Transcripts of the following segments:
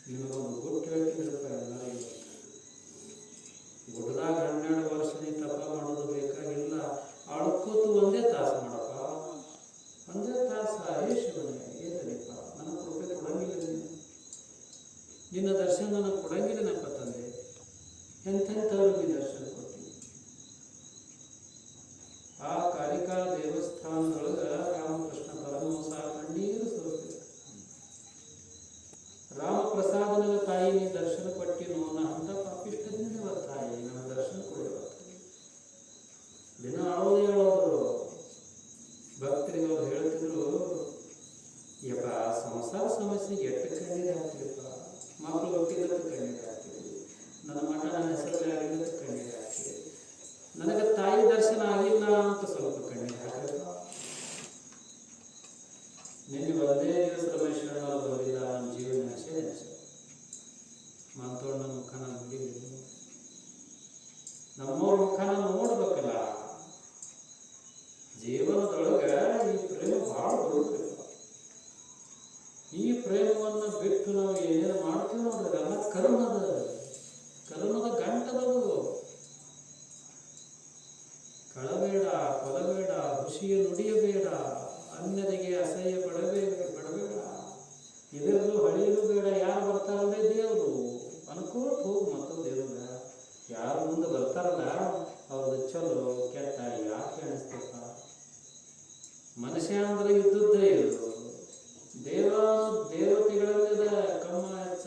ನಿಮಗೊಂದು ಗುಟ್ಟು ಹೇಳ್ತಿದ್ರಪ್ಪ ಎಲ್ಲರಿಗೂ. ಗುಡ್ಡದಾಗ 12 ವರ್ಷ ನೀ ತಪ ಮಾಡೋದು ಬೇಕಾಗಿಲ್ಲ, ಅಳ್ಕೋತು ಒಂದೇ ತಾಸು ಮಾಡಪ್ಪ. ಒಂದೇ ತಾಸು ಶಿವನೇ ಏನಿಲ್ಲಪ್ಪ, ನನ್ನ ಕೃಪೆ ಕೊಡಂಗಿಲ್ಲ ನೀನು, ನಿನ್ನ ದರ್ಶನ ನನಗೆ ಕೊಡಂಗಿಲ್ಲನಪ್ಪ ತಂದೆ. ಎಂಥವ್ರಿಗೆ ದರ್ಶನ ಕೊಡ್ತೀನಿ. ಆ ಕಾಲಿಕಾ ದೇವಸ್ಥಾನದೊಳಗೆ ರಾಮಕೃಷ್ಣ ಪರಮಹಂಸ ಕಣ್ಣೀರು ಸುರಿಸ್ತಿದ್ದ. ರಾಮಪ್ರಸಾದನ ತಾಯಿ ನೀ ದರ್ಶನ ಕೊಟ್ಟಿನೋ ಅಂತ ಪಾಪಿಷ್ಟದಿಂದ ತಾಯಿ ನನ್ನ ದರ್ಶನ ಕೊಡಿವ ದಿನ ಅಳೋದು ಹೇಳೋದ್ರು. ಭಕ್ತರಿಗೆ ಅವ್ರು ಹೇಳ್ತಿದ್ರು, ಯಪ್ಪ ಸಂಸಾರ ಸಮಸ್ಯೆ ಎಷ್ಟು ಕಣ್ಣೀರು ಹಾಕ್ತಿರಪ್ಪ, ಮಕ್ಕಳು ಹುಟ್ಟಿದ್ದಕ್ಕೆ ಕಣ್ಣೀರು ಹಾಕ್ತೀವಿ, ನನ್ನ ಮಠ ನನ್ನ ಹೆಸರಲ್ಲಿ ಆಗಿದ್ದಕ್ಕೆ ಕಣ್ಣೀರು ಹಾಕ್ತೀವಿ, ನನಗೆ ತಾಯಿ ದರ್ಶನ ಆಗಿಲ್ಲ ಅಂತ ಸ್ವಲ್ಪ ಕಣ್ಣೀರು ಹಾಕಪ್ಪ. ನಿನ್ನೆ ಒಂದೇ ದಿವಸ ರಮೇಶ್ವರ ಬರಲಿಲ್ಲ, ನಮ್ಮ ಜೀವನ ನೆನೆಸೇ ಮಾತೋಣ್ಣ ಮುಖನ ನೋಡಿಲ್ಲ. ನಮ್ಮವ್ರ ಮುಖನ ನೋಡ್ಬೇಕಲ್ಲ. ಜೀವನದೊಳಗೆ ಈ ಪ್ರೇಮ ಭಾಳ ದೊಡ್ಡದಿಲ್ಲ. ಈ ಪ್ರೇಮವನ್ನು ಬಿಟ್ಟು ನಾವು ಏನೇನು ಮಾಡ್ತೀವಿ ನೋಡ್ರಿ, ಅದೆಲ್ಲ ಕರುಣದ ಗಂಟದವು. ಕಳಬೇಡ, ಕೊಲಬೇಡ, ಹುಸಿಯ ನುಡಿಯಬೇಡ, ಅನ್ಯರಿಗೆ ಅಸಹ್ಯ ಬಡಬೇಡ, ಇದರಲ್ಲೂ ಹಳಿಯಲು ಬೇಡ. ಯಾರು ಬರ್ತಾರಲ್ಲೇ ದೇವರು ಅನ್ಕೋತ ಹೋಗು. ಮತ್ತು ದೇವರು ಬೇಡ, ಯಾರು ಮುಂದೆ ಬರ್ತಾರಲ್ಲ ಅವ್ರದ್ದು ಚಲೋ ಕೆಟ್ಟ ಯಾಕೆ ಅನಿಸ್ತಪ್ಪ. ಮನುಷ್ಯ ಅಂದ್ರೆ ಇದ್ದದ್ದೇ ಇದು. ದೇವತೆಗಳಲ್ಲಿದ ಕಮ್ಮ ಹೆಚ್ಚ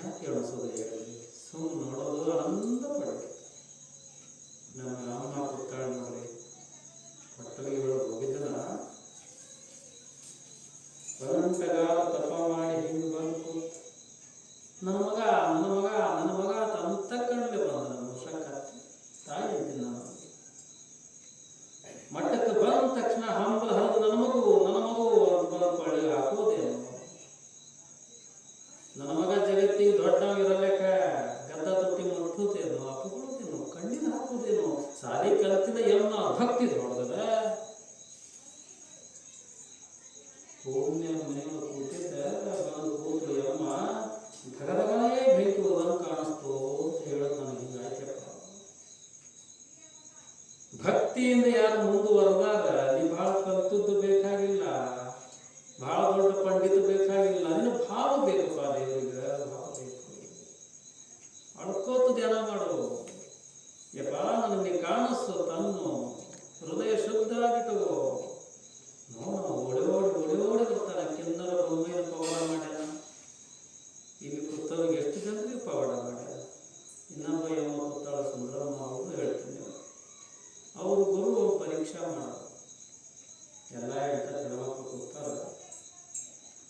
ಯಾಕೆ ಅನಿಸೋದು ಹೇಳಿ, ಸುಮ್ಮನೆ ನೋಡೋದು ಆನಂದ ಪಡಬೇಕು. ನಮ್ಮ ರಾಮ ಪುತ್ತಾಳ ನೋಡಿ ಕೊಟ್ಟಲಿಗೆ ಹೋಗಿದ್ದನ, ಗಂಟೆಗಾಲ ತಪ ಮಾಡಿ ಹಿಂಗೆ ಬಂದು ನನ್ನ ಮಗ ತಂತ ಕಣ್ಣಲ್ಲಿ ಬಂದ ಮುಷಕತ್ತಿ ತಾಯಿ ಅಂತೀನಿ. ನಾನು ಮಟ್ಟಕ್ಕೆ ಬಂದ ತಕ್ಷಣ ಹಂಬಲ ಹರಿದು ನನ್ನ ಮಗು ಅಂತ ಬಂದು ಹಾಕೋದೇನು. ನನ್ನ ಮಗ ಜಗತ್ತಿಗೆ ದೊಡ್ಡವಿರಲೇಕ ಗದ್ದ ತೊಟ್ಟಿ ಮುಟ್ಟುತ್ತೇನೋ, ಅಪ್ಪುಕೊಳ್ಳುತ್ತೇನೋ, ಕಣ್ಣೀರು ಹಾಕೋದೇನೋ. ಸಾಲಿ ಕಲ್ತಿದ ಎನ್ನ ಭಕ್ತಿ ದೊಡ್ಡದ. ಪೂರ್ಣ್ಯ ಮನೆಯೊಳಗೆ ಕೂತಿದ್ದ ಬಂದು ಕೂತು ಯಮ್ಮ ಧಗಧಗನೇ ಬೆಂಕಿ ಹೋದಂಗೆ ಕಾಣಿಸ್ತು ಅಂತ ಹೇಳೋದು ನನಗೆ ಹಿಂಗಾಯ್ತಪ್ಪ. ಭಕ್ತಿಯಿಂದ ಯಾರು ಮುಂದುವರೆದಾಗ ನೀ ಭಾಳ ಕಲ್ತದ್ದು ಬೇಕಾಗಿಲ್ಲ, ಭಾಳ ದೊಡ್ಡ ಪಂಡಿತ ಬೇಕಾಗಿಲ್ಲ, ನಿನ್ನ ಭಾವ ಬೇಕಪ್ಪ. ದೇವರಿಗೆ ಭಾವ ಬೇಕು. ಅಳ್ಕೋತ ಧ್ಯಾನ ಮಾಡು. ಯಪ್ಪ ನನಗೆ ಕಾಣಿಸ್ತು ತನ್ನು ಹೃದಯ ಶುದ್ಧ ಆಗಿಟ್ಟವು. ಓಡಿ ಬರ್ತಾನೆ. ಕಿನ್ನರ ಬೊಮ್ಮೆಯ ಪವಾಡ ಮಾಡ್ಯಾನ. ಇಲ್ಲಿ ಕೂತವ್ರಿಗೆ ಎಷ್ಟು ಜನರಿಗೆ ಪವಾಡ ಮಾಡ್ಯಾನ. ಇನ್ನೊಬ್ಬ ಯಮ್ಮ ಕೂತಾಳ ಸುಂದರಮ್ಮ ಅವರು ಹೇಳ್ತೀನಿ, ಅವರು ಗುರು ಪರೀಕ್ಷಾ ಮಾಡೋದು. ಎಲ್ಲ ಹೇಳ್ತಾ ಹೆಣ್ಮಕ್ಳು ಕೂತಾರ,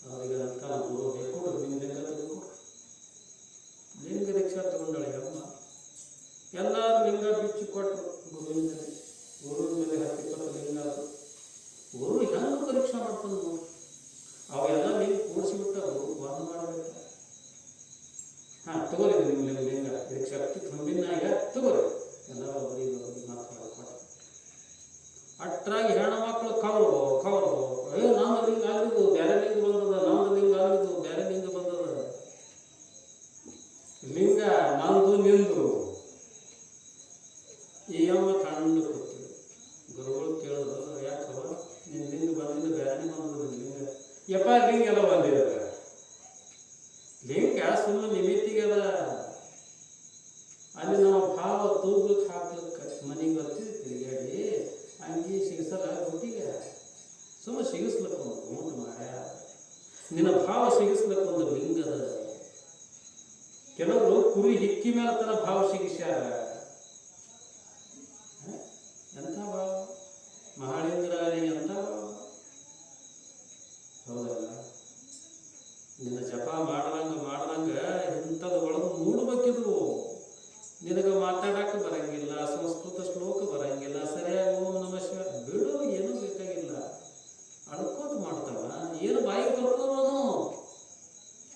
ಅವರಿಗೆ ಅಂತ ಗುರು ಬೇಕು, ನಿಮ್ಮ ಲಿಂಗ ತಗೊಂಡು ಲಿಂಗ ದೀಕ್ಷಾ ತಗೊಂಡಳೆ ಅಮ್ಮ. ಎಲ್ಲರೂ ಲಿಂಗ ಬಿಚ್ಚಿ ಕೊಟ್ಟರು. ಗುರುವಿನ ಮೇಲೆ 10-20 ಲಿಂಗ ಅದು. ಗುರು ಹೆಂಗೆ ಪರೀಕ್ಷೆ ಮಾಡ್ತಾನೆ ನೋಡಿ. ಅವೆಲ್ಲ ಲಿಂಗ ಕೂಡಿಸಿಬಿಟ್ಟರು, ಬಂದ್ ಮಾಡಬೇಕು. ತಗೋರಿ ನಿಮ್ಮ ಲಿಂಗ ಶಕ್ತಿ ತುಂಬಿನಾಗ ತಗೋರಿ. ಎಲ್ಲ ಒಬ್ಬರಿಗೆ ಮಾತಾಡ್ಕೊಟ್ಟು ಅಟ್ರಾಗಿ ಹೆಣ್ಣು ಮಕ್ಕಳು ಕವರು ನಮ್ಮ ಲಿಂಗ ಆಗಿದ್ದು ಬೇರೆ ಲಿಂಗ ಬಂದದ, ನಮ್ದು ಲಿಂಗ ಆಗಿದ್ದು ಬೇರೆ ಲಿಂಗ ಬಂದದ. ಲಿಂಗ ನಂದು ನಿಂದು. ಈ ಅಮ್ಮ ಕಣ್ಣು ಕೂತಿದ್ರು. ಗುರುಗಳು ಕೇಳಿದ್ರು, ಯಾಕವ ನಿನ್ನ ಲಿಂಗ ಬಂದಿದ್ದು ಬೇರೆನೇ ಬಂದದ ಲಿಂಗ. ಯಪ್ಪ ಲಿಂಗ ಎಲ್ಲ ಬಂದಿದೆ. ಲಿಂಗ ಸುಮ್ಮನೆ ನಿಮಿತ್ತಿಗೆ ಅದ. ಅಲ್ಲಿ ನಾವು ಭಾವ ತೂಗ್ಲಿಕ್ಕೆ ಹಾಕ್ಲಿಕ್ಕೆ ಮನೆಗೆ ಬರ್ತೀವಿ, ತಿರುಗಾಡಿ ಅಂಗಿ ಸಿಗಿಸಲ್ಲ ಗುಟ್ಟಿಗೆ ಸುಮ್ಮನೆ ಸಿಗಿಸ್ಲಿಕ್ಕೆ ಒಂದು ಗುಂಟು ಮಾಡ್ಯ. ನಿನ್ನ ಭಾವ ಸಿಗಿಸ್ಲಿಕ್ಕೆ ಒಂದು ಲಿಂಗದ. ಕೆಲವರು ಕುರಿ ಹಿಕ್ಕಿ ಮೇಲೆ ತನ್ನ ಭಾವ ಸಿಗಿಸ್ಯಾರ. ಎಂಥ ಭಾವ ಮಹಾಳಿಂಗರಾಣಿ ಎಂಥ ಭಾವ. ಹೌದಲ್ಲ, ನಿನ್ನ ಜಪ ಮಾಡ್ದಂಗ ಇಂಥದ್ದು ಒಳಗೆ ಮೂಡಬೇಕಿದ್ರು. ನಿನಗೆ ಮಾತಾಡಕ್ಕೆ ಬರಂಗಿಲ್ಲ, ಸಂಸ್ಕೃತ ಶ್ಲೋಕ ಬರಂಗಿಲ್ಲ, ಸರಿಯಾಗಿ ಓಂ ನಮಃ ಶಿವಾಯ ಬಿಡು, ಏನೂ ಬೇಕಾಗಿಲ್ಲ. ಅಳ್ಕೋತ ಮಾಡ್ತಾವ, ಏನು ಬಾಯಿ ಬರ್ತದವನು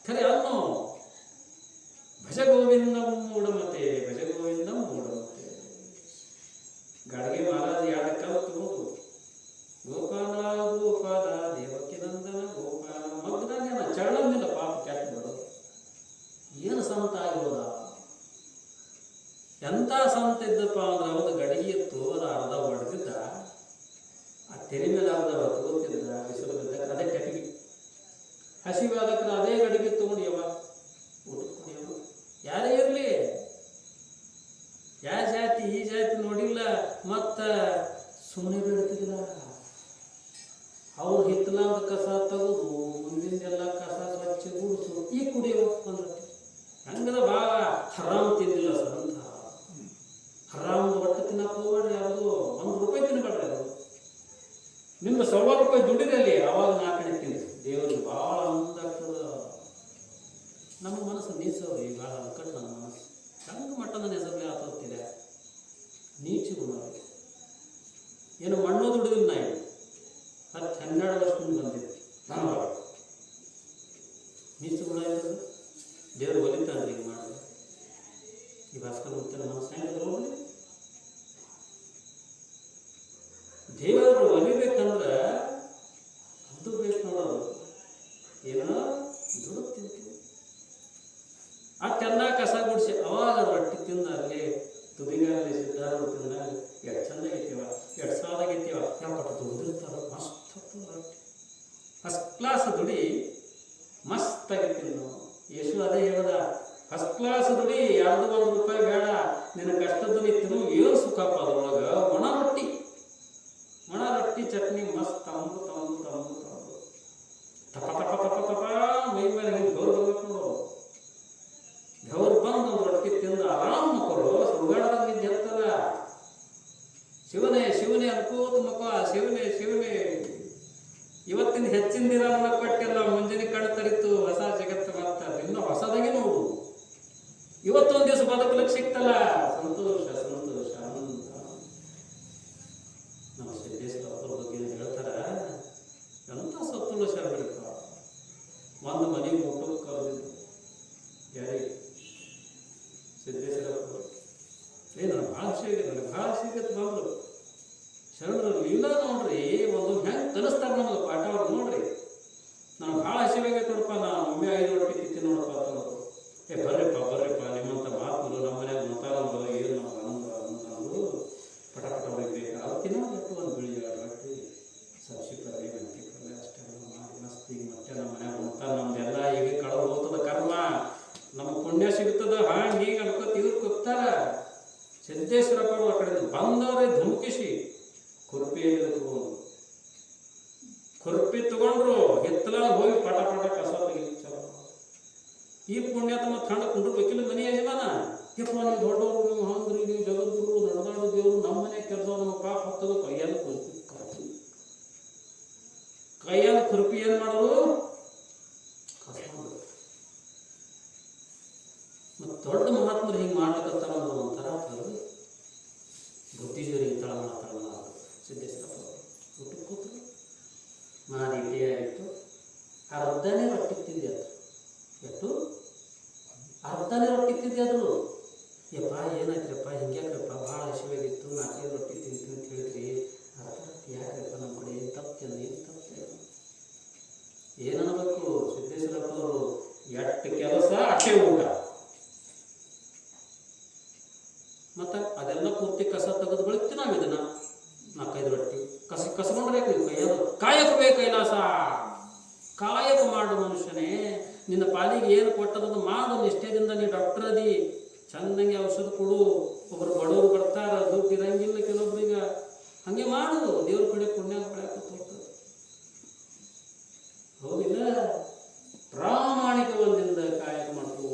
ಖರೆ ಅನ್ನೋ. ಭಜ ಗೋವಿಂದಂ ಮೂಢಮತೆ, ಭಜ ಗೋವಿಂದಂ ಮೂಢಮತೆ. ಗಾಡಿಗೆ ಮಹಾರಾಜ್ ಎರಡು ಕಲ್ತು ಗೋಪಾಲ ಗೋಪಾಲ ದೇವಕಿ ನಂದನ ಗೋಪಾಲ ಮಗ್ನಾಗ ಮಾಡ್ತಿದ್ದಪ್ಪ ಅಂದ್ರೆ ಅವತ್ತು ಗಡಿಗೆ ಇತ್ತು, ಅದು ಅರ್ಧ ಹೊಡೆದಿದ್ದ, ಆ ತೆರೆ ಮೇಲೆ ಅರ್ಧ ತಗೋತಿದ್ದ, ಬಿಸಿಲು ಬಿದ್ದಾಗ ಅದೇ ಕಟ್ಟಿಗೆ. ಹಸಿವಾದಕ್ಕೆ ಅದೇ ಗಡಿಗೆ ತಗೊಂಡು ಯಾವ ಊಟ ಕುಡಿಯವ, ಯಾರೇ ಇರಲಿ, ಯಾವ ಜಾತಿ ಈ ಜಾತಿ ನೋಡಿಲ್ಲ, ಮತ್ತು ಸುಮ್ಮನೆ ಬೀಳ್ತಿದ್ದಿಲ್ಲ. ಅವ್ರು ಹಿತ್ತಲಾದ ಕಸ ತೆಗೆದು ಮುಂದಿಂದೆಲ್ಲ ಕಸ ಸ್ವಚ್ಛ ಗುಡಿಸು, ಈ ಕುಡಿಯೋ ಅಂದ್ರೆ ಹಂಗದ ಭಾಳ ಹರಾಮ್ ತಿಂದಿಲ್ಲ ಸರ್ ಅಂತ. ಹರಾಮ್ ಹೊಟ್ಟೆ ತಿನ್ನಕ್ಕೆ ಹೋಗ್ಬೇಡ್ರಿ, ಯಾವುದು ₹1 ತಿನ್ಬೇಡ್ರಿ. ಅದು ನಿಮ್ಮ ₹1,000 ದುಡಿದಲ್ಲಿ ಅವಾಗ 4 ತಿನ್ನಿ, ದೇವ್ರಿಗೆ ಭಾಳ ಆನಂದ ಆಗ್ತದ. ನಮ್ಮ ಮನಸ್ಸು ನೀಚವ್ರಿ, ಭಾಳ ಅನ್ಕಟ್ಟು ನನ್ನ ಮನಸ್ಸು ಹಂಗೆ ಮಟ್ಟ ನನ್ನ ಹೆಸರಲ್ಲಿ ಆತೋಗ್ತಿದೆ. ನೀಚ ಗುಣ ಏನು ಮಣ್ಣು ದುಡಿದಿಲ್ಲ. ನಾ ಇದು 10-12 ವರ್ಷ ಮುಂದೆ ಬಂದಿದ್ದೆ ನಾನು. ನೀಚ ಗುಣ ಇರೋದು ದೇವರು ಒಲಿತಾನೆ. ಈಗ ಮಾಡಿದೆ ಈ ಭಾಸ್ಕರ್ ಮುತ್ತಿನ ಮನಸ್ಸು ಹೆಂಗೆ ಹೋಗ್ಲಿ. ದೇವರು ಒಲಿಬೇಕಂದ್ರೆ ಅದು ಬೇಕು ನೋಡೋದು. ಏನೋ ದುಡುತ್ತಿರ್ತೀವಿ ಅಷ್ಟೆಲ್ಲ ಕಸ ಗುಡಿಸಿ ಅವಾಗ ರೊಟ್ಟಿ ತಿಂದ ಅಲ್ಲಿ ತುದಿಗಾರಲ್ಲಿ ಸಿದ್ಧಾರು ತಿಂದಾಗ ಎಷ್ಟು ಚೆನ್ನಾಗಿತ್ತೀವ, ಎಷ್ಟು ಸಾದಾಗಿತ್ತೀವ, ಯಾವ ಪಟ್ಟು ದುಡಿದಿರ್ತಾರ. ಮಸ್ತ್ ರೊಟ್ಟಿ ಫಸ್ಟ್ ಕ್ಲಾಸ್ ದುಡಿ, ಮಸ್ತಾಗಿ ತಿನ್ನು. ಯೇಸು ಅದೇ ಹೇಳದ, ಫಸ್ಟ್ ಕ್ಲಾಸ್ ದುಡಿ, ಯಾರ್ದು ₹1 ಬೇಡ, ನಿನ್ನ ಕಷ್ಟದ ನಿಂತನು ಏನು ಸುಖಪ್ಪ ಅದ್ರೊಳಗೆ. ಒಣ ರೊಟ್ಟಿ ಚಟ್ನಿ ಮಸ್ತ್ ತಗೊಂಡು ತಪ ತಪ ತಪ ತಪ ಮೈ ಮೇಲೆ ಹಿಂಗೆ ಗೌರ್ ಬರ್ಬೇಕು ನೋಡು. ಗೌರ್ ಬಂದು ಒಂದು ರೊಟ್ಟಿ ತಿಂದು ಆರಾಮ್ ಮಕ್ಕಳು ಸುಗಾಡದಾಗ ನಿಂತು ಹೇಳ್ತಾರ, ಶಿವನೇ ಶಿವನೇ ಅನ್ಕೋತ ಮಕ್ಕ, ಶಿವನೇ ಶಿವನೇ. ಇವತ್ತಿನ ಹೆಚ್ಚಿನ ದಿನ ನನಗೆ ಕೊಟ್ಟಿಲ್ಲ, ಮುಂಜಾನೆ ಕಣ್ಣು ತರಿತು ಹೊಸ ಜಗತ್ತು, ಮತ್ತೆ ಇನ್ನೂ ಹೊಸದಾಗಿ ನೋಡು. ಇವತ್ತೊಂದು ದಿವಸ ಬದುಕಲಿಕ್ಕೆ ಸಿಕ್ತಲ್ಲ, ಸಂತೋಷ ಸಂತೋಷ ಅಂತ. ನಮ್ಮ ಸಿದ್ದೇಶ್ವರ ಬಗ್ಗೆ ಹೇಳ್ತಾರ, ಎಂಥ ಸಂತೋಷ ಬಿಡಪ್ಪ. ಒಂದು ಮನೆಗೆ ಊಟಕ್ಕೆ ಕರೆದಿದ್ದು ಯಾರಿಗೆ? ಸಿದ್ದೇಶ್ವರಪ್ಪ. ನನಗೆ ಭಾಳ ಸಿಗತ್ತೆ ಬಂದರು ಶರಣರು ಇಲ್ಲ ನೋಡ್ರಿ. ಒಂದು ಹೆಂಗೆ ಕಲಿಸ್ತಾರೆ ನಮಗೆ ಪಾಠ ಅವ್ರು ನೋಡ್ರಿ. ನಾನು ಭಾಳ ಹಸಿವಾಗೈತೆ ನೋಡಪ್ಪ, ನಾನು ಒಮ್ಮೆ 5 ರೊಟ್ಟಿ ತಿಂತೀನಿ ನೋಡಪ್ಪ ಅಂತಂದ್ರು. ಬರ್ರಿಪ್ಪ ನಿಮ್ಮಂಥ ಮಾತುಗಳು ನಮ್ಮ ಮನ್ಯಾಗ ಮತಾರಂದ್ರು, ಏನು ನಾವು ಅಂತಂದು ಪಟ ಹೊಡಿಬೇಕು. ಅವ್ರು ತಿನ್ನೋದಕ್ಕೆ ಒಂದು ಬಿಳಿ ರೊಟ್ಟಿ, ಸಬ್ಸಿ ಪಲ್ಯ, ಮೆಂತಿ ಪಲ್ಯ ಅಷ್ಟೆಲ್ಲ ಮಾಡಿ ಮಸ್ತಿಗೆ ಮತ್ತೆ ನಮ್ಮ ಮನ್ಯಾಗ ಮತ ನಮ್ದೆಲ್ಲ ಈಗ ಕಳೆದು ಹೋಗ್ತದ ಕರ್ಮ, ನಮಗೆ ಪುಣ್ಯ ಸಿಗ್ತದ. ಹೀಗೆ ಅನ್ಕೋತ ಇವ್ರು ಕೂತಾರ. ಸಿದ್ದೇಶ್ವರಪ್ಪ ಅವ್ರ ಕಡೆಯಿಂದ ಬಂದವರೇ ಧುಮುಕಿಸಿ ಕುರ್ಪಿ ತಗೊಂಡ್ರು, ಹಿತ್ತಲ ಹೋಗಿ ಪಟ ಕಸ ತೆಗಿತಾರೆ. ಈ ಪುಣ್ಯಾತ್ಮ ಕಂಡು ಕುಂಡ್ರಬೇಕಿಲ್ಲ ಮನೆ ಯಜಮಾನ. ಯಪ್ಪ ನೀವು ದೊಡ್ಡವರು, ನೀವು ಹಂಗ್ರಿ, ನೀವು ಜಗದ್ಗುರು, ನಡೆದಾಡೋ ದೇವರು, ನಮ್ಮ ಮನೆ ಕೆಲಸ ನಮ್ಮ ಪಾಪ ಹತ್ತದು. ಕೈಯಾದ ಕುರ್ಪಿ ಏನು ಮಾಡೋದು? ಕಸ ಮಾಡೋದು. ಮತ್ತು ದೊಡ್ಡ ಮಹಾತ್ಮರು ಹಿಂಗೆ ಮಾಡ್ಲಿಕ್ಕತ್ತಾರ ಅನ್ನೋ ಒಂಥರ ಬುದ್ಧಿಜೀವರಿಗೆ ತಳ ಮಾಡ್ತಾರ. ಸಿದ್ದೇಶ್ವರಪ್ಪ ಊಟಕ್ಕೆ ಕೂತರು, ಮಾದಿ ಟೀ ಆಗಿತ್ತು, ಅರ್ಧನೇ ರೊಟ್ಟಿ ತಿಂದೆ ಅದು. ಎಷ್ಟು? ಅರ್ಧನೇ ರೊಟ್ಟಿ ತಿಂದೆ ಅದು. ಯಪ್ಪ ಏನಾಯ್ತ್ರಪ್ಪ, ಹಿಂಗ್ಯಾಕ್ರಪ್ಪ, ಭಾಳ ಹಸಿವಾಗಿತ್ತು, 4 ರೊಟ್ಟಿ ತಿಂತೀನಿ ಅಂತ ಹೇಳಿದ್ರಿ, ಅರ್ಧ ರೊಟ್ಟಿ ಯಾಕ್ರಪ್ಪ ನಮ್ಮ ಕಡೆ? ಏನು ತಪ್ಪೇನು? ಏನನ್ನಬೇಕು? ಸಿದ್ದೇಶ್ವರಪ್ಪ ಅವರು ಎಷ್ಟು ಕೆಲಸ ಅಷ್ಟೇ ಊಟ. ಮತ್ತು ಅದೆಲ್ಲ ಪೂರ್ತಿ ಕಸ ತೆಗೆದು ಬಳಿತು. ನಾವು ಇದನ್ನು 4-5 ರೊಟ್ಟಿ ಕಸಕೊಂಡ್ರೆ ನೀವು ಕಾಯಕ ಕೈಲಾಸ. ಕಾಯಕ ಮಾಡು ಮನುಷ್ಯನೇ, ನಿನ್ನ ಪಾಲಿಗೆ ಏನು ಕೊಟ್ಟದನ್ನು ಮಾಡು. ನಿಷ್ಠೆದಿಂದ ನೀ ಡಾಕ್ಟರ್ ಅದಿ, ಚೆನ್ನಾಗಿ ಔಷಧ ಕೊಡು. ಒಬ್ಬರು ಬಡವರು ಬರ್ತಾರ, ದುಡ್ಡು ಇರಂಗಿಲ್ಲ ಕೆಲವೊಬ್ರಿಗೆ, ಹಾಗೆ ಮಾಡು. ದೇವ್ರ ಕಡೆ ಪುಣ್ಯ ಪಡೆಯಕ್ಕೆ ಹೋಗ್ತದೆ. ಹೌದಿಲ್ಲ? ಪ್ರಾಮಾಣಿಕ ಒಂದಿಂದ ಕಾಯಕ ಮಾಡ್ಕೋ.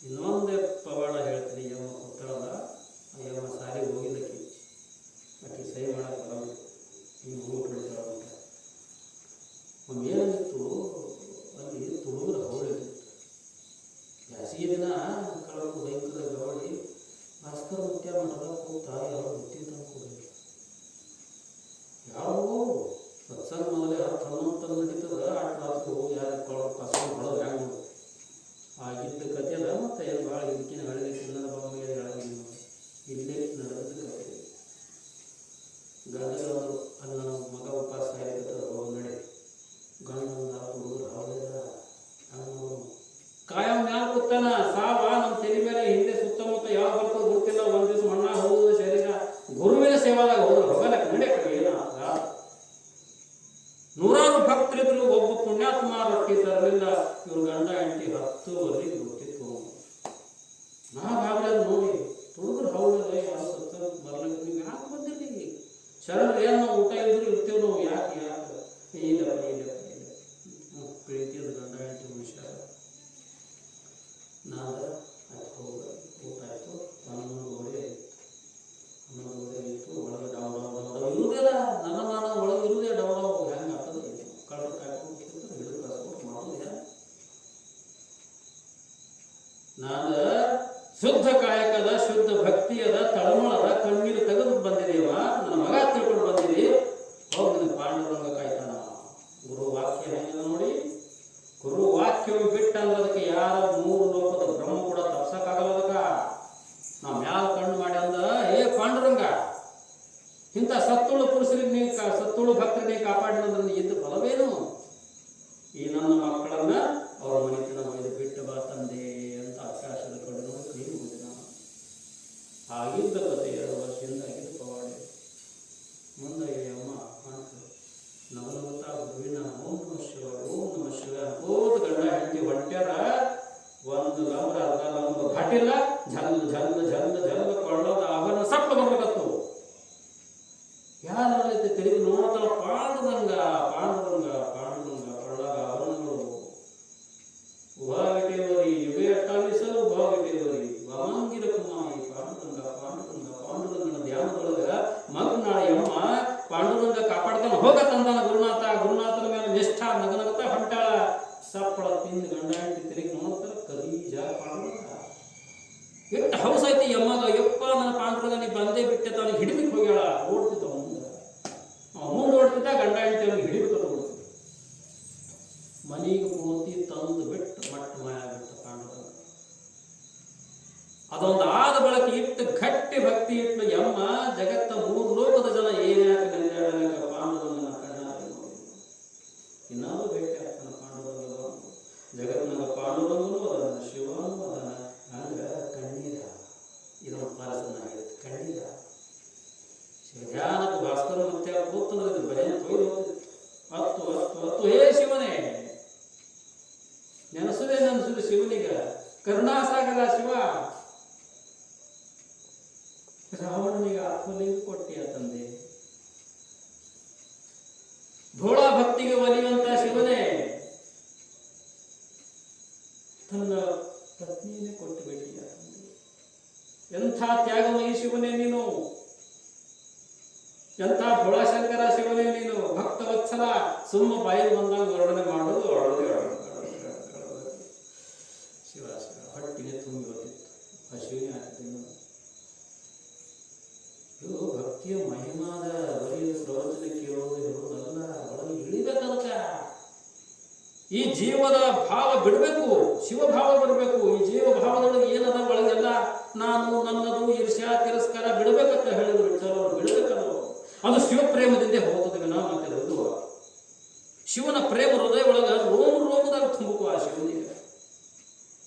ಇನ್ನೊಂದೇ ಪವಾಡ ಹೇಳ್ತೀನಿ. ಯಮ್ಮ ಕೊಟ್ಟಳದ, ಯಮ್ಮ ಸಾರಿ ಹೋಗಿದ್ದಕ್ಕೆ ಆಕೆ ಸಹಿ ಮಾಡಕ್ಕೆ ಬರೋದು, ಹಿಂಗೆ ಹೂವು ಬಿಡ್ತಾಳ ಅಂತ. ಒಮ್ಮೇನಿತ್ತು, ಅಲ್ಲಿ ತುಳುಗುರ ಹೌಳಿತ್ತು. ಬ್ಯಾಸಿಗೆ ದಿನ ಕಳಕು ಭಯಂಕರ ಗವಳಿ. ಭಾಸ್ಕರ ಮುತ್ಯ ಮಠದಾಗ ಕೂತ ಯಾವ ಬುತ್ತಿ ತಂದು ಕೊಡಲಿ. ಯಾವ ಸತ್ಸಂಗ ಮೊದಲೇ 10-11 ನಡೀತದ. 8 ರಾತ್ರಿ ಹೋಗಿ ಯಾರು ಕಸ್ಕೊಂಡು ಹೊಡೋದು ಹೆಂಗೆ ನೋಡು. ಆಗಿದ್ದ ಕಥೆ ಅದ. ಮತ್ತು ಏನು ಭಾಳ ಇದಕ್ಕಿನ ಹಳ್ಳಿ ಚಿನ್ನದ ಬಾವಿಗೆ ಹೇಳೋದು ಇಲ್ಲೇ ನಡೆದ ಕಥೆ. ಗಂಡದವರು ಅಲ್ಲಿ ನನ್ನ ಮಗ ಉಪವಾಸ ಆಗಿರ್ತದೆ, ನಡೆ ಗಂಡ ಹುಡುಗರು ಹೌದ ಕಾಯಂ ಮ್ಯಾಲ ಕೂತಾನ. ಸಾವ ನಮ್ಮ ತಲೆ ಮೇಲೆ ಇವ್ರ ಗಂಡ ಹೆಂಡತಿ 10 ಗೊತ್ತಿತ್ತು. ನಾ ಗಾಬರಿ ಅದು ನೋಡಿ ಹುಡುಗರು ಹೌದಲ್ಲ ಯಾವ ಸತ್ತ ಬರ್ಲಿಕ್ಕೆ ನೀವು ಯಾಕೆ ಬಂದಿರಿ ಶರಣ ಏನು ನಾವು ಊಟ ಇದ್ರು ಇರ್ತೀವಿ ನಾವು ಯಾಕೆ ಇಲ್ಲಪ್ಪ ಪ್ರೀತಿಯದ ಗಂಡ ಹೆಂಡತಿ ಹುಷಾರ ನಾದ ಆಯ್ತು ಹೋಗ ಊಟ ಆಯಿತು 11 ಇತ್ತು ಒಳಗೆ ಡೌ ಇರುವುದಿಲ್ಲ ನನ್ನ ಒಳಗೆ ಇರುವುದೇ ಡೌ ಹೆಂಗೆ ಆಗ್ತದೆ ಕಳ್ಳ ಕಾಯ್ಕೊಂಡು ಹಿಡಿದು ಕಳ್ಸ್ಬಿಟ್ಟು ಮಾಡೋದಿಲ್ಲ. ನಾದ ಶುದ್ಧ ಕಾಯಕದ ಶುದ್ಧ ಭಕ್ತಿಯದ ತಳಮಳದ ಕಣ್ಣೀರು ತೆಗೆದು ಬಂದಿದೀವ ನನ್ನ ಮಗ ತಿಳ್ಕೊಂಡು ಬಂದಿದ್ದೀ ಹೋಗಿ ನಿನ್ನ ಪಾಂಡುರಂಗ ಕಾಯ್ತಾನ. ಗುರು ವಾಕ್ಯ ಹೆಂಗ ನೋಡಿ, ಗುರು ವಾಕ್ಯವು ಬಿಟ್ಟ ಅಂದ್ರೆ ಅದಕ್ಕೆ ಯಾರ 3 ಲೋಕದ ಬ್ರಹ್ಮ ಕೂಡ ತಪ್ಸಕ್ಕಾಗಲ್ಲ. ಅದಕ್ಕ ನಾ ಮ್ಯಾಲ ಕಣ್ಣು ಮಾಡಿ ಅಂದ ಏ ಪಾಂಡುರಂಗ ಇಂಥ ಸತ್ತುಳು ಪುರುಷರಿಗೆ ಸತ್ತುಳು ಭಕ್ತರಿಗೆ ಕಾಪಾಡಿನಂದ್ರೆ ನೀ ಇದ್ದ ಫಲವೇನು? ಈ ನನ್ನ ಮಕ್ಕಳನ್ನ ಅವರ ಮನೆತನ ಒಯ್ದು ಬಿಟ್ಟು ಬಾ ತಂದೆ ಅಂತ ಆಕಾಶದ ಕಡೆ ನೋಡಿ ಕೈ ಮುಗಿದ. ಆಗಿದ್ದ ಕತೆ 2 ವರ್ಷದಿಂದ ಆಗಿದ್ದ ಪವಾಡೆ. ಮುಂದೆ ಅಮ್ಮ ಕಾಣ್ತು ನವನಗುತ್ತಾ ಗುರುವಿನ ಓಂ ನಮ ಶಿವ ಓಂ ನಮ ಶಿವ ಹೋದ ಗಂಡ ಹೆಂಡತಿ ಹೊಂಟ್ಯಾರ. 1 ಲಂಬರ ಅರ್ಧ ಲಂಬರ ಘಾಟಿಲ್ಲ ಜಲ್ ಜಲ್ ಜಲ್ ಜಲ್ ಕೊಳ್ಳೋದ ಅವನ ಸಪ್ಪ ಬರ್ಬೇಕತ್ತು. ಯಾರೈತೆ ತಿರುಗಿ ನೋಡ್ತಾರ ಪಾಂಡುರಂಗ ಪಾಂಡುರಂಗ ಪಾಂಡುರಂಗ ಕೊಳ್ಳಾಗ ಅವನಗಳು ಉಭಾಗಿಟೇವರಿ ಯುಗ ಅಟ್ಟಾಲಿಸಲು ಉಭಾಗಿಟೇವರಿ ವಾಮಾಂಗಿರ ಕುಮಾರಿ ಪಾಂಡುರಂಗ ಪಾಂಡುರಂಗ ಪಾಂಡುರಂಗನ ಧ್ಯಾನದೊಳಗ ಮಗ್ನಾಳೆಯಮ್ಮ ಪಾಂಡುರಂಗ ಕಾಪಾಡ್ತಾನ ಹೋಗ ತಂದಾನ ಗುರುನಾಥ. ಗುರುನಾಥನ ಮೇಲೆ ನಿಷ್ಠ ನಗನಗತ ಹೊಂಟಾಳ. ಸಪ್ಪಳ ತಿಂದು ಗಂಡ ಹೆಂಡತಿ ತಿರುಗಿ ನೋಡ್ತಾರ ಕದೀಜ ಪಾಂಡುರಂಗ. ಎಷ್ಟು ಹೌಸ್ ಐತಿ ಯಮ್ಮಗ ಯಪ್ಪ ನನ್ನ ಪಾಂಡುರಂಗ ನೀ ಬಂದೇ ಬಿಟ್ಟೆ ತಾನಿಗೆ ಹಿಡಿಬಿಟ್ಟು ಹೋಗ್ಯಾಳ. ಓಡ್ತಿದ್ದ ಮುಂದೆ ಓಡ್ತಿದ್ದ ಗಂಡ ಹೆಂಡತಿ ಅವನಿಗೆ ಹಿಡಿಬಿಟ್ಟು ಓಡ್ತಿದ್ದ. ಮನೆಗೆ ಪೂರ್ತಿ ತಂದು ಬಿಟ್ಟು ಮಟ್ಟ ಮಾಯ ಬಿಟ್ಟ ಪಾಂಡುರಂಗ. ಅದೊಂದು ಆದ ಬಳಕ ಇಟ್ಟು ಗಟ್ಟಿ ಭಕ್ತಿ ಇಟ್ಟು ಯಮ್ಮ ಜಗತ್ತ 3 ಲೋಕದ ಜನ ಏನ್ಯಾಕೆ ನೆಂದಾಡಕ ಪಾಂಡುರಂಗನ ಕಣ್ಣಾರೆ ನೋಡಿ. ಇನ್ನಾರು ಭೇಟಿ ಆಗ್ತಾನ ಪಾಂಡುರಂಗ. ಜಗತ್ತಿನ ಪಾಂಡುರಂಗನು ಅದನ್ನ ಶಿವನು ಅದನ್ನ ಹಂಗ ಕಣ್ಣೀರ ಇದನ್ನು ಪಾಲಸನ ಹೇಳಿದ ಕಣ್ಣೀರ ಧ್ಯಾನದ ಭಾಸ್ಕರ ಮತ್ತೆ ಕೂತಂದ್ರೆ ಭಜನೆ ತೊಯ್ದು ಹತ್ತು ಹೇ ಶಿವನೇ ನೆನಸುದು ಶಿವನಿಗ ಕರುಣಾಸಾಗರ ಶಿವ. ರಾವಣನಿಗೆ ಆತ್ಮಲಿಂಗ ಕೊಟ್ಟಿಯ ತಂದೆ. ಭೋಳ ಭಕ್ತಿಗೆ ಒಲಿಯುವಂತ ಶಿವನೇ ತನ್ನ ಪತ್ನಿಯನ್ನೇ ಕೊಟ್ಟು ಬಿಟ್ಟಿಯ ತಂದೆ. ಎಂಥ ತ್ಯಾಗಮಯಿ ಶಿವನೇ ನೀನು, ಎಂಥ ಭೋಳಾಶಂಕರ ಶಿವನೇ ನೀನು. ಭಕ್ತವತ್ಸಲ ಸುಮ್ಮ ಬಾಯಿ ಬಂದಾಗ ವರ್ಣನೆ ಮಾಡೋದು ಶಿವ ಶಿವ ಹೊಟ್ಟಿಗೆ ತುಂಬಿ ಹೋಗಿತ್ತು. ಆ ಶಿವನೇ ಹಾಕಿದ್ದೀನಿ. ಇದು ಭಕ್ತಿಯ ಮಹಿಮಾದ ಬರೀ ಪ್ರವಚನ ಕೇಳೋದು ಹೇಳೋದಲ್ಲ, ಒಳಗೆ ಇಳಿಬೇಕದಕ್ಕ. ಈ ಜೀವದ ಭಾವ ಬಿಡಬೇಕು, ಶಿವಭಾವ ಬರಬೇಕು. ಈ ಜೀವ ಭಾವದೊಳಗೆ ಏನದ ಒಳಗೆಲ್ಲ ನಾನು ನನ್ನದು ಈರ್ಷ್ಯಾ ತಿರಸ್ಕಾರ ಬಿಡಬೇಕಂತ ಹೇಳಿದ್ರು ವಿಠಲವರು. ಬಿಡಬೇಕದು, ಅದು ಶಿವ ಪ್ರೇಮದಿಂದ ಹೋಗ್ತದೆ ವಿನ ಮತ್ತೆ ಅದು ಶಿವನ ಪ್ರೇಮ ಹೃದಯ ಒಳಗ ರೋಮದಾಗ ತುಂಬಕು. ಆ ಶಿವನಿಗೆ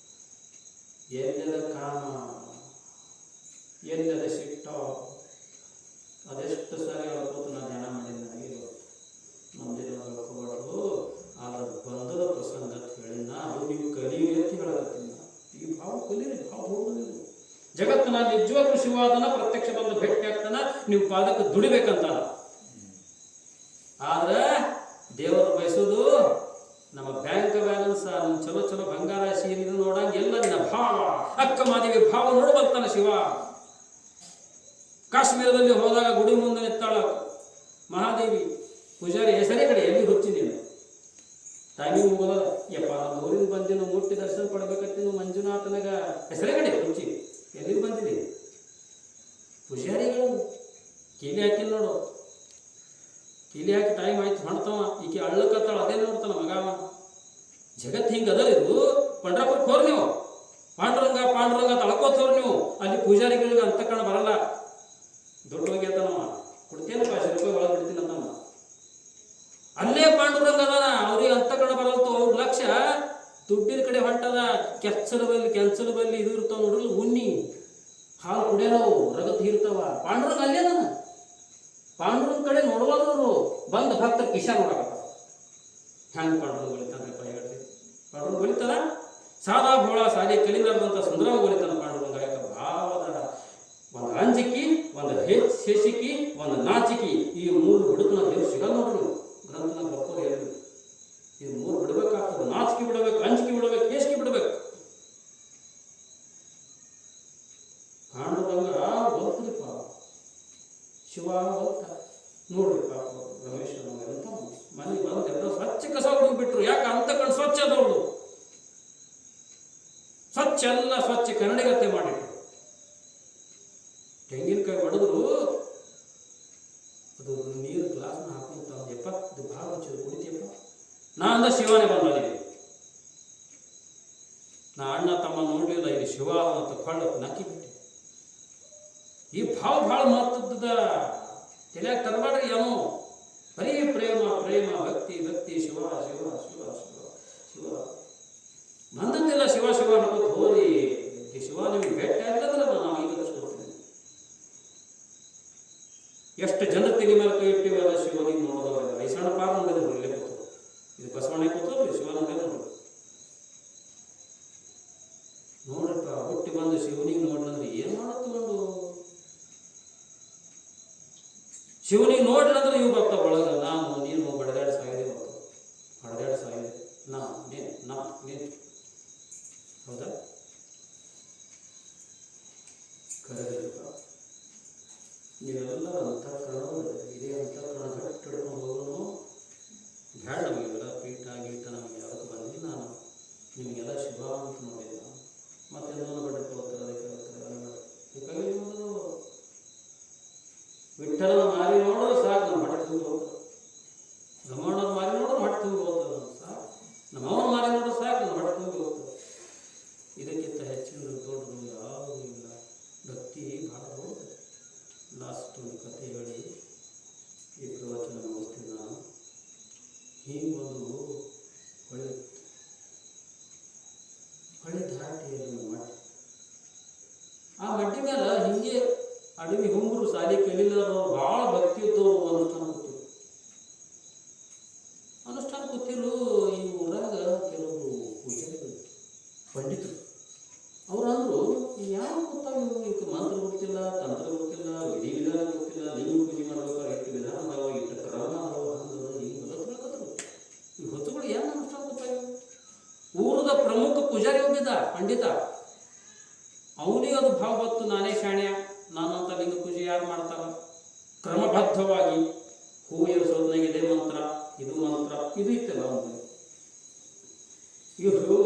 ಎಲ್ಲದ ಕಾಮ ಎಲ್ಲದ ಸಿಟ್ಟ ಅದೆಷ್ಟು ಸಾರಿ ಹೇಳ್ಕೋತು. ನಾನು ಧ್ಯಾನ ಮಾಡಿದ್ದಾಗಿ ನಮ್ದಿನ ಹೇಳ್ಕೋಬಾರ್ದು. ಆದ್ರೆ ಬಂದದ ಪ್ರಸಂಗ ಅಂತ ಹೇಳಿನ ಅದು ನೀವು ಕಲಿಯಿರಿ ಅಂತ ಹೇಳತ್ತೀನಿ. ಈ ಭಾವ ಕಲೀರಿ, ಭಾವ ಹೋಗೋದಿಲ್ಲ. ಜಗತ್ತಿನ ನಿಜವಾಗ್ಲೂ ಶಿವಾದನ ಪ್ರತ್ಯಕ್ಷ ಬಂದು ಭೇಟಿ ಆಗ್ತಾನ. ನೀವು ಪಾದಕ್ಕೆ ದುಡಿಬೇಕಂತ. ಆದ್ರೆ ದೇವರು ಬಯಸೋದು ನಮ್ಮ ಬ್ಯಾಂಕ್ ಬ್ಯಾಲೆನ್ಸ್, ನಮ್ಮ ಚಲೋ ಚಲೋ ಬಂಗಾರ ಸೀರೆ ನೋಡಂಗ ಎಲ್ಲ ನಿನ್ನ ಭಾವ ಅಕ್ಕ ಮಾದೇವಿ ಭಾವ ನೋಡ್ಬರ್ತಾನ ಶಿವ. ಕಾಶ್ಮೀರದಲ್ಲಿ ಹೋದಾಗ ಗುಡಿ ಮುಂದೆ ನಿತ್ತಾಳ ಮಹಾದೇವಿ ಪೂಜಾರಿ ಹೆಸರೇ ಕಡೆ ಎಲ್ಲಿ ಹುಚ್ಚಿ ನೀನು ಟೈಮಿಂಗ್ ಮುಗೋದ ಯಪ್ಪ ನಮ್ಮ ಊರಿಂದ ಬಂದಿನ ಮುಟ್ಟಿ ದರ್ಶನ ಪಡ್ಬೇಕಂತ ಮಂಜುನಾಥನಗ ಹೆಸರೇ ಕಡೆ ಹುಚ್ಚಿ ಎಲ್ಲಿ ಬಂದಿದ್ದೀನಿ. ಪೂಜಾರಿಗಳು ಕೀಲಿ ಹಾಕಿ ನೋಡು, ಕೀಲಿ ಹಾಕಿ ಟೈಮ್ ಆಯ್ತು ಹೊಣ್ತವ ಈಕೆ ಅಳ್ಳಕತ್ತಾಳ ಅದೇ ನೋಡ್ತಾನ ಮಗಾವ. ಜಗತ್ತು ಹಿಂಗೆ ಅದ. ಇದು ಪಂಡ್ರಾಪುರಕ್ಕೆ ಹೋರ್ ನೀವು ಪಾಂಡುರಂಗ ಪಾಂಡುರಂಗ ತಳ್ಕೋತವ್ರು ನೀವು. ಅಲ್ಲಿ ಪೂಜಾರಿಗಳಿಗೆ ಅಂತ ಕಣ ಬರಲ್ಲ. ದುಡ್ಡು ಹೋಗ್ಯತನವ ಕೊಡ್ತೇನೆ 50 ರೂಪಾಯಿ ಒಳಗೆ ಬಿಡ್ತೀನಿ ಅಂತವ. ಅಲ್ಲೇ ಪಾಂಡುರಂಗ ಅದಾನ. ಅವ್ರಿಗೆ ಅಂತ ಕಣ ಬರಲ್ತು. ಅವ್ರ ಲಕ್ಷ್ಯ ದುಡ್ಡಿನ ಕಡೆ ಹೊಂಟದ. ಕೆಂಚಲು ಬಲ್ಲಿ ಇದು ಇರ್ತಾವ ನೋಡ್ರಿ, ಉಣ್ಣಿ ಹಾಲು ಕುಡಿಯೋವು ರಗತ್ ಇರ್ತಾವ. ಪಾಂಡುರಂಗ ಅಲ್ಲೇ ಅದಾನ. ಪಾಂಡುರಂಗ ಕಡೆ ನೋಡುವವರು ಬಂದು ಭಕ್ತರ ಕಿಶಾ ನೋಡಕತ್ತಾರ. ಹೆಂಗೆ ಪಾಂಡುರಂಗ ಹೇಳ್ತಾನಪ್ಪ ಹೇಳ್ರಿ. ಪಾಂಡುರಂಗ ಹೊಲಿತಾನ. ಸಾದಾ ಭೋಳ ಸಾಲಿ ಕಲಿಲಾರ್ದಂಥ ಸುಂದರವ ಹೊಲಿತಾನ ಪಾಂಡುರಂಗ. ಯಾಕ ಭಾವದ ಒಂದು ಅಂಜಿಕೆ, ಒಂದು ಶೇಷಿಕೆ, ಒಂದು ನಾಚಿಕೆ, ಈ ಮೂರು ಬಿಡುತ್ತನ ದೇವ್ರು ಸಿಗಲ್ಲ ನೋಡ್ರಿ. ಗ್ರಂಥನ ಬರ್ಕೋರು ಹೇಳಿ ಈ ಮೂರು ಬಿಡಬೇಕಾಗ್ತದೆ. ನಾಚಿಕೆ ಬಿಡಬೇಕು, ಅಂಜಿಕೆ ಬಿಡಬೇಕು, ಹೇಸಿಗೆ ಬಿಡಬೇಕು. ಪಾಂಡುರಂಗ ಒಲ್ತ್ರಿಪ್ಪ, ಶಿವ ಒಲ್ತ ನೋಡ್ರಿ ಪಾಪ ರಮೇಶ್ ಅಂತ ಮನೆಗೆ ಬಂದು ಎಲ್ಲ ಸ್ವಚ್ಛ ಕಸ ಹುಡುಗಿಬಿಟ್ರು. ಯಾಕೆ ಅಂತ ಕಣ್ಣು ಸ್ವಚ್ಛ ಅದವ್ರು, ಸ್ವಚ್ಛ ಎಲ್ಲ ಸ್ವಚ್ಛ ಕನ್ನಡಿಗತೆ ಮಾಡಿಟ್ರು. ತೆಂಗಿನಕಾಯಿ ಹೊಡೆದ್ರು, ಅದು ನೀರು ಗ್ಲಾಸ್ನ ಹಾಕೊಂತ ಯಪ್ಪ ಇದು ಭಾಳ ಹಚ್ಚಿದ್ರು ಕುಡಿತೀಯಪ್ಪ. ನಾ ಅಂದ ಶಿವನೇ ಬಂದಿದ್ದೀವಿ. ನಾ ಅಣ್ಣ ತಮ್ಮ ನೋಡಲಿಲ್ಲ, ಇಲ್ಲಿ ಶಿವ ಅಂತ ಕೊಳ್ಳ ನಕ್ಕಿ ಬಿಟ್ಟೆ. ಈ ಭಾವ ಭಾಳ ಮಹತ್ವದ ತಲೆಯಾಗ ತರಬೇಡ್ರಿ. ಏನೋ ಬರೀ ಪ್ರೇಮ ಪ್ರೇಮ ಭಕ್ತಿ ಭಕ್ತಿ ಶಿವ ಶಿವ ಶಿವ ಶಿವ ಶಿವ ಬಂದದ್ದೆಲ್ಲ ಶಿವ ಶಿವ ಅನ್ಕೋತ ಹೋರಿ. ಶಿವ ನಿಮ್ಗೆ ಭೇಟಿ ಆಗಿಲ್ಲಂದ್ರೆ ನಾವು ಈಗ ತರಿಸ್ಕೊಡ್ತೀನಿ. ಎಷ್ಟು ಜನ ತೆಲಿ ಮೇಲೆ ಕೈ ಇಟ್ಟಿವಲ್ಲ ಶಿವನಿಗೆ ನೋಡೋದಲ್ಲ. ಐಸಣ್ಣ ಪಾರ ನೋಡಿದ್ರು ಇಲ್ಲೇ ಕೂತು, ಇದು ಬಸವಣ್ಣ ಕೂತೋದ್ರಿ ಶಿವ ನೋಡಿದ್ರು ನೋಡ್ರಪ್ಪ. ಹುಟ್ಟಿ ಬಂದು ಶಿವನಿಗೆ ನೋಡ್ಲಂದ್ರೆ ಏನ್ ಮಾಡತ್ಕೊಂಡು, ಶಿವನಿಗೆ ನೋಡ್ಲಂದ್ರೆ ಇವು ಬರ್ತಾವ ಒಳಗ. ನಾನು ನೀನು ಬಡದಾಡಿ ಸಾಯಿದೆ, ಬರ್ತಾವ ಬಡದಾಡಿ ಸಾಯಿದೆ. ನೀನು ಹೌದಾ ಕರೆದಿರಪ್ಪ. ನೀವೆಲ್ಲ ಅಂತಃಕರಣ ಇದೇ ಅಂತಃಕರಣ ಗಟ್ಟಿ ಹಿಡ್ಕೊಂಡು ಹೋಗೋನು ಬೇಡ. ನಮಗೆಲ್ಲ ಪೀಠ ಗೀಟ ನಮಗೆ ಯಾವತ್ತು ಬಂದು ನಾನು ನಿಮಗೆಲ್ಲ ಶಿವ ಅಂತ ನೋಡಿಲ್ಲ. ಮತ್ತೆ ಇನ್ನೊಂದು ಬಡ್ಡಿ ಹೋಗ್ತಾರೆ, ಅದಕ್ಕೆ ಹೇಳ್ತಾರೆ ವಿಠಲನ ಮಾರಿ ನೋಡೋದು ಸಾಕು, ನಮ್ಮ ಹೊಟ್ಟೆ ತುಂಬ ಹೋಗ್ತಾರೆ. ರಮಣನ ಮಾರಿ ನೋಡೋದು ಹೊಟ್ಟೆ ತುಂಬ ಹೋಗ್ತದೆ ಸಾಕು. ನಮ್ಮ ಅವನ ಮಾರಿ ನೋಡೋದು ಸಾಕು, ನಮ್ಮ ಹೊಟ್ಟೆ ತುಂಬ ಹೋಗ್ತದೆ. ಇದಕ್ಕಿಂತ ಹೆಚ್ಚಿನ ದೊಡ್ಡದು ಯಾವುದೂ ಇಲ್ಲ. ಭಕ್ತಿ ಭಾಳ ದೊಡ್ಡದು. ಲಾಸ್ಟ್ ಒಂದು ಕಥೆ ಹೇಳಿ ಈ ಪ್ರವಚನ ಮುಗಿಸ್ತೀನಿ ನಾನು. ಹೀಗೊಂದು ಹೊಳೆ ದಾಟಿಯಲ್ಲಿ ಮಡ್ಡಿ, ಆ ಮಡ್ಡಿ ಮೇಲೆ ಹಿಂಗೆ ಅಡವಿ ಹುಂಬರು ಸಾಲಿ ಕಲಿಲ್ಲದವ್ರು ಭಾಳ ಭಕ್ತಿ ಇದ್ದವರು ಅನುಷ್ಠಾನ ಕೂತಿರು. ಈ ಊರಾಗ ಕೆಲವರು ಪೂಜಾರಿಗಳು ಪಂಡಿತರು ಅವ್ರು ಅಂದರು, ಯಾವ ಗೊತ್ತಾಗ ಇವಕ್ಕೆ ಮಂತ್ರ ಗೊತ್ತಿಲ್ಲ, ತಂತ್ರ ಗೊತ್ತಿಲ್ಲ, ವಿಧಿ ವಿಧಾನ ಗೊತ್ತಿಲ್ಲ, ಲಿಂಗ ಪೂಜೆ ಮಾಡ್ಬೇಕಾದ್ರೆ ಇಟ್ಟು ವಿಧಾನ ಅದಾವ, ಇಟ್ಟು ಕ್ರಮ ಅದಾವ, ಹಂಗದ ಹಿಂಗೆ ಗೊತ್ತಿಲ್ಲ. ಈ ಹೊತ್ತುಗಳು ಏನು ಅನುಷ್ಠಾನ ಗೊತ್ತಾಗ. ಊರದ ಪ್ರಮುಖ ಪೂಜಾರಿ ಹೋಗಿದ್ದ ಪಂಡಿತ, ಅವನಿಗೆ ಅದು ಭಾವ ಗೊತ್ತು. ನಾನೇ ಶಾಣ್ಯ, ನಾನಂತ ಲಿಂಗ ಪೂಜೆ ಯಾರು ಮಾಡ್ತಾರ ಕ್ರಮಬದ್ಧವಾಗಿ. ಹೂ ಏರಿಸೋದ್ನಾಗ ಇದೇ ಮಂತ್ರ, ಇದು ಮಂತ್ರ, ಇದು ಇತ್ತಲ್ಲ ಅವನಿಗೆ. ಇವರು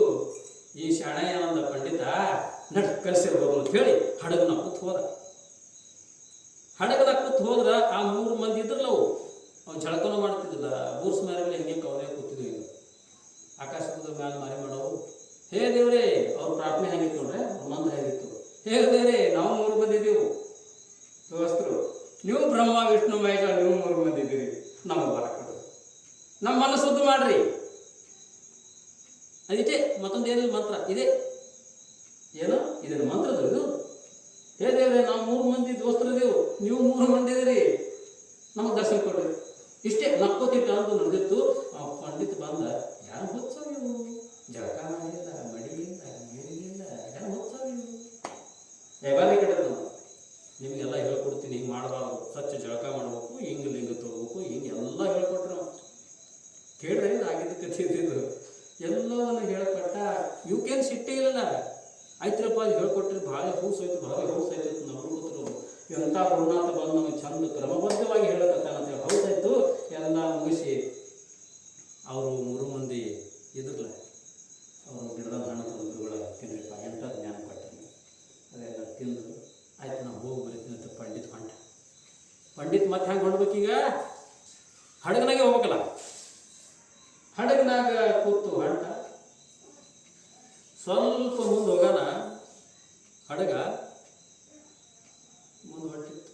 ಈ ಶಾಣೆಯನಂದ ಪಂಡಿತ ನಡ್ ಕಲಿಸಿರ್ಬೋದು ಅಂತ ಹೇಳಿ ಹಡಗನ ಕೂತ್ ಹೋದ. ಹಡಗನ ಕೂತ್ ಹೋದ್ರ ಆ 3 ಮಂದಿ ಇದ್ರಲ್ಲ, ಅವ್ನು ಜಳಕನ ಮಾಡ್ತಿದ್ದಿಲ್ಲ. ಬೂರ್ಸ್ ಮೇಲೆ ಹಿಂಗೆ ಕವಲೆ ಕೂತಿದ್ವಿ. ಈಗ ಆಕಾಶದ ಮ್ಯಾಲೆ ಮಾರಿ ಮಾಡವು. ಹೇ ದೇವ್ರೇ, ಅವ್ರ ಪ್ರಾರ್ಥನೆ ಹೆಂಗಿತ್ತು ನೋಡ್ರೆ, ಮಂತ್ರ ಹೇಗಿತ್ತು. ಹೇ ದೇವ್ರೇ, ನಾವು 3 ಮಂದಿ ಇದ್ದೀವಿ ದೋಸ್ತರು, ನೀವು ಬ್ರಹ್ಮ ವಿಷ್ಣು ಮಹೇಶ, ನೀವು 3 ಮಂದಿ ಇದ್ದೀರಿ. ನಮಗೆ ಬರಕಡು, ನಮ್ಮ ಮನಸ್ಸು ಶುದ್ಧ ಮಾಡ್ರಿ. ಅದಿಟ್ಟೆ, ಮತ್ತೊಂದು ಏನಿಲ್ಲ ಮಂತ್ರ ಇದೆ. ಏನೋ ಇದೇನು ಮಂತ್ರದ ಇದು. ಹೇ ದೇವ್ರೆ, ನಾವು 3 ಮಂದಿ ದೋಸ್ತರು ಇದೇವು, ನೀವು 3 ಮಂದಿ ಇದೀರಿ, ನಮಗೆ ದರ್ಶನ ಕೊಡ್ರಿ. ಇಷ್ಟೇ ನಕ್ಕೋತಿಟ್ಟು ಅಂತ ನಡೆದಿತ್ತು. ಆ ಪಂಡಿತ ಬಂದ, ಯಾರು ಹೊತ್ಸವ ನೀವು, ಜಳಕ ಮಾಡಿಲ್ಲ, ಮಡಿಲಿಲ್ಲ, ನೀರಿಲ್ಲ, ಯಾರು ಹೊತ್ಸವ ನೀವು. ಬಾರಿ ಕೆಟ್ಟದ್ದು. ನಿಮಗೆಲ್ಲ ಹೇಳ್ಕೊಡ್ತೀನಿ, ಹಿಂಗೆ ಮಾಡಬಾರ್ದು, ಸ್ವಚ್ಛ ಜಳಕ ಮಾಡ್ಬೇಕು, ಹಿಂಗೆ ಲಿಂಗ ತೊಗೋಬೇಕು, ಹಿಂಗೆ ಎಲ್ಲ ಹೇಳ್ಕೊಟ್ರು ನಾವು. ಕೇಳ್ರಿ, ಆಗಿದ್ದ ಕಥೆ ಇದ್ದಿದ್ದು ಎಲ್ಲವನ್ನು ಹೇಳ್ಕೊಟ್ಟ. ಇವಕ್ಕೇನು ಸಿಟ್ಟೇ ಇಲ್ಲ. ಆಯ್ತ್ರಪ್ಪ ಅದು ಹೇಳ್ಕೊಟ್ರಿ, ಭಾಳ ಹೌಸ್ ಆಯ್ತು, ಭಾಳ ಹೌಸ್ ಆಯ್ತು ಅಂತ ನಾವು ಕೂತರು. ಎಂಥ ಗುರುನಾಥ ಬಂದು ನಮಗೆ ಚಂದ ಕ್ರಮಬದ್ಧವಾಗಿ ಹೇಳಕತ್ತಾನಂತೇಳಿ ಹೌಸ್ ಆಯಿತು. ಎಲ್ಲ ಮುಗಿಸಿ ಅವರು 3 ಮಂದಿ ಇದ್ರಲ್ಲ, ಅವರು ಗಿಡದ ಹಣ್ಣು ತಂದುಗಳ ತಿನ್ನಿಪ್ಪ, ಎಂಥ ಜ್ಞಾನ ಕೊಟ್ಟರು. ಅದೆಲ್ಲ ತಿಂದು ಆಯ್ತು, ನಾವು ಹೋಗಿ ಬರೀತೀನಿ ಅಂತ ಪಂಡಿತ್ ಹೊಂಟ. ಪಂಡಿತ್ ಮತ್ತೆ ಹೆಂಗೆ ಹೊಂಡ್ಬೇಕೀಗ, ಹಡಗನಾಗೆ ಹೋಗ್ಬೇಕಲ್ಲ. ಹಡಗನಾಗ ಕೂತು ಹೊಂಟ. ಸ್ವಲ್ಪ ಮುಂದೆ ಹೋಗೋಣ, ಹಡಗ ಮುಂದೆ ಹೊಂಟಿತ್ತು.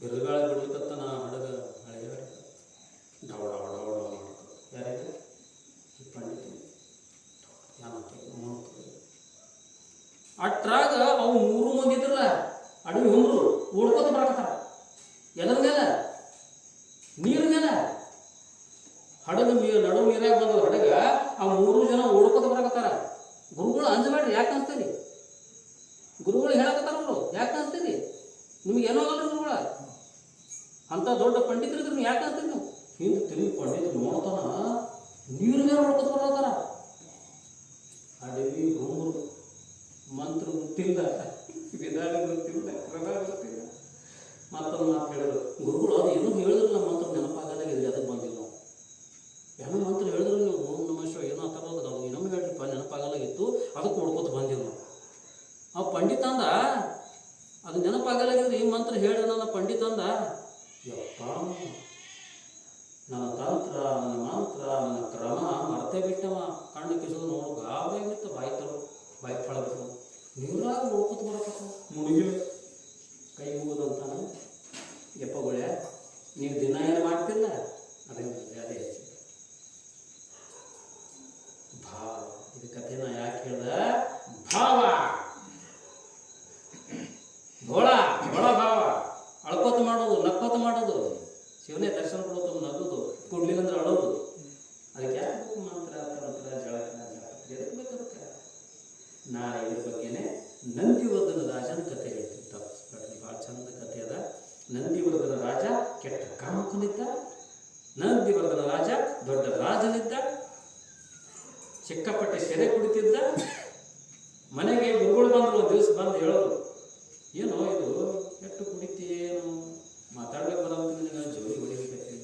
ಬಿರುಗಾಳಿ ಬಿಡ್ಲಿಕ್ಕತ್ತನ ಹಡಗ ಹಳೆಯ ಡವಡ ಡವಡ ಮಾಡ್ತಾರೆ. ಯಾರಿಗೆ ಈ ಪಂಡಿತ ಅಟ್ರಾಗ ಅವು 3 ಮಂದಿ ಇದ್ರಲ್ಲ, ಅಡವಿ ಹುಂಬರು ಓಡ್ಕೋತ ಬರಕತ್ತಾರ. ಎದ್ರ ಮೇಲೆ, ನೀರ ಮೇಲೆ. ಹಡಗ ನಡು ನೀರಾಗ ಬಂದ ಹಡಗ, ಆ 3 ಜನ ಓಡ್ಕೋತ ಬರಕತ್ತಾರ. ಹೇಳಕತ್ತಾರ. ಗುರುಗಳು ಅಂಜಬೇಡ್ರಿ, ಯಾಕೆ ಅನ್ಸ್ತೀರಿ? ಗುರುಗಳು ಹೇಳಕತ್ತಾರ ಅವರು, ಯಾಕೆ ಅನ್ಸ್ತೀರಿ? ನಿಮ್ಗೆ ಏನೋ ಆಗಲ್ರಿ ಗುರುಗಳ ಅಂತ ದೊಡ್ಡ ಪಂಡಿತರಿದ್ರು, ನೀವು ಯಾಕೆ ಅನ್ಸ್ತೀರಿ? ನೀವು ಹಿಂದೆ ತಿರುಗಿ ಪಂಡಿತರು ನೋಡ್ತಾನ ನೀರು ಮೇಲೆ ನೋಡ್ಕೊತ ಬರ್ತಾರ. ಅಡವಿ ಗುರುಗಳು ಮಂತ್ರ ಗೊತ್ತಿಲ್ಲ, ವಿಧಾನ ಗೊತ್ತಿಲ್ಲ, ಪ್ರಭಾವ ಗೊತ್ತಿಲ್ಲ. ಮತ್ತೊಂದು ಮಾತು ಹೇಳಿದ್ರು ಗುರುಗಳು, ಅದು ಏನೋ ಹೇಳಿದ್ರು ನಮ್ಮ ಮಂತ್ರ ನೆನಪಾಗಲಾಗಿದೆ, ಅದಕ್ಕೆ ಬಂದಿಲ್ಲ ನಾವು. ಏನೋ ಮಂತ್ರ ಹೇಳಿದ್ರು ನೀವು, ಓಂ ನಮಃ ಶಿವಾಯ ಏನೋ ತರೋದು, ನಾವು ಇನ್ನೊಮ್ಮೆ ಹೇಳಿಪ್ಪ ನೆನಪಾಗಲಾಗಿತ್ತು, ಅದಕ್ಕೆ ನೋಡ್ಕೊತ ಬಂದಿಲ್ಲ ನಾವು. ಆ ಪಂಡಿತ ಅಂದ, ಅದು ನೆನಪಾಗಲಾಗಿದ್ರೆ ಈ ಮಂತ್ರ ಹೇಳಿದ ನನ್ನ ಪಂಡಿತ ಅಂದ, ಯಪ್ಪ ನನ್ನ ತಂತ್ರ, ನನ್ನ ಮಂತ್ರ, ನನ್ನ ಕ್ರಮ ಮರ್ತೇ ಬಿಟ್ಟವ. ಕಣ್ಣು ಕಿಸೋದು ನೋಡು ಗಾಬರಿಯಾಗಿತ್ತು, ಬಾಯಿ ಫಳಬಿಟ್ಟು ನೀರಾಗ ನೋಡ್ಕೊತ ಬರಕತ್ತ ಮುಳುಗಿಲ್ಲ. ಕೈ ಮುಗಿದಂತಾನ, ಯಪ್ಪಗಳೇ ನೀವು ದಿನ ಏನು ಮಾಡ್ತಿಲ್ಲ, ಅದೇ ಅದೇ ಭಾವ. ಇದು ಕಥೆ ನಾ ಯಾಕೆ ಹೇಳ್ದ? ಭಾವ ಘೋಳ ಘೋಳ ಭಾವ, ಅಳ್ಕೋತ ಮಾಡೋದು, ನಕ್ಕೋತ ಮಾಡೋದು, ಶಿವನೇ ದರ್ಶನ ಕೊಡೋದು, ನಗೋದು, ಕೊಡ್ಲಿಲ್ಲ ಅಂದ್ರೆ ಅಳೋದು. ಅದಕ್ಕೆ ಯಾಕೆ ಮಂತ್ರ ತಂತ್ರ ಜಳಕ ಎದಕ್ಕೆ ಬೇಕಾಗುತ್ತೆ? ನಾಳೆ ಇದ್ರ ಬಗ್ಗೆನೆ ನಂದಿವರ್ಧನ ರಾಜನ ಕಥೆ ಹೇಳ್ತೀನಿ, ತಪ್ಪಿಸ್ಬೇಡಿ, ಭಾಳ ಚಂದ ಕಥೆ ಅದ. ನಂದಿವರ್ಧನ ರಾಜ ಕೆಟ್ಟ ಕಾಮಕನಿದ್ದ. ನಂದಿವರ್ಧನ ರಾಜ ದೊಡ್ಡ ರಾಜನಿದ್ದ, ಸಿಕ್ಕಾಪಟ್ಟೆ ಸೆರೆ ಕುಡಿತಿದ್ದ. ಮನೆಗೆ ಗುರುಗಳು ಬಂದರು, ಒಂದು ದಿವಸ ಬಂದು ಹೇಳೋರು, ಏನೋ ಇದು ಕೆಟ್ಟು ಕುಡಿತಿ, ಏನು ಮಾತಾಡ್ಬೇಕು ಬರೋದು, ಜೋಡಿ ಹೊಡಿಬೇಕೈತಿ.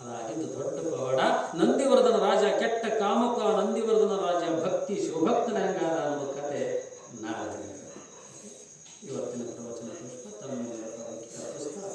ಅದಾಗಿದ್ದು ದೊಡ್ಡ ಪವಾಡ. ನಂದಿವರ್ಧನ ರಾಜ ಕೆಟ್ಟ ಕಾಮಕ, ನಂದಿವರ್ಧನ ರಾಜ ಭಕ್ತಿ ಶಿವಭಕ್ತನ ಹೆಂಗಾದ ಅನ್ನೋ ಕತೆ ನಾಳೆ. ಇವತ್ತಿನ ಪ್ರವಚನ ಪುಷ್ಪ ತಮ್ಮ ಪುಸ್ತಕ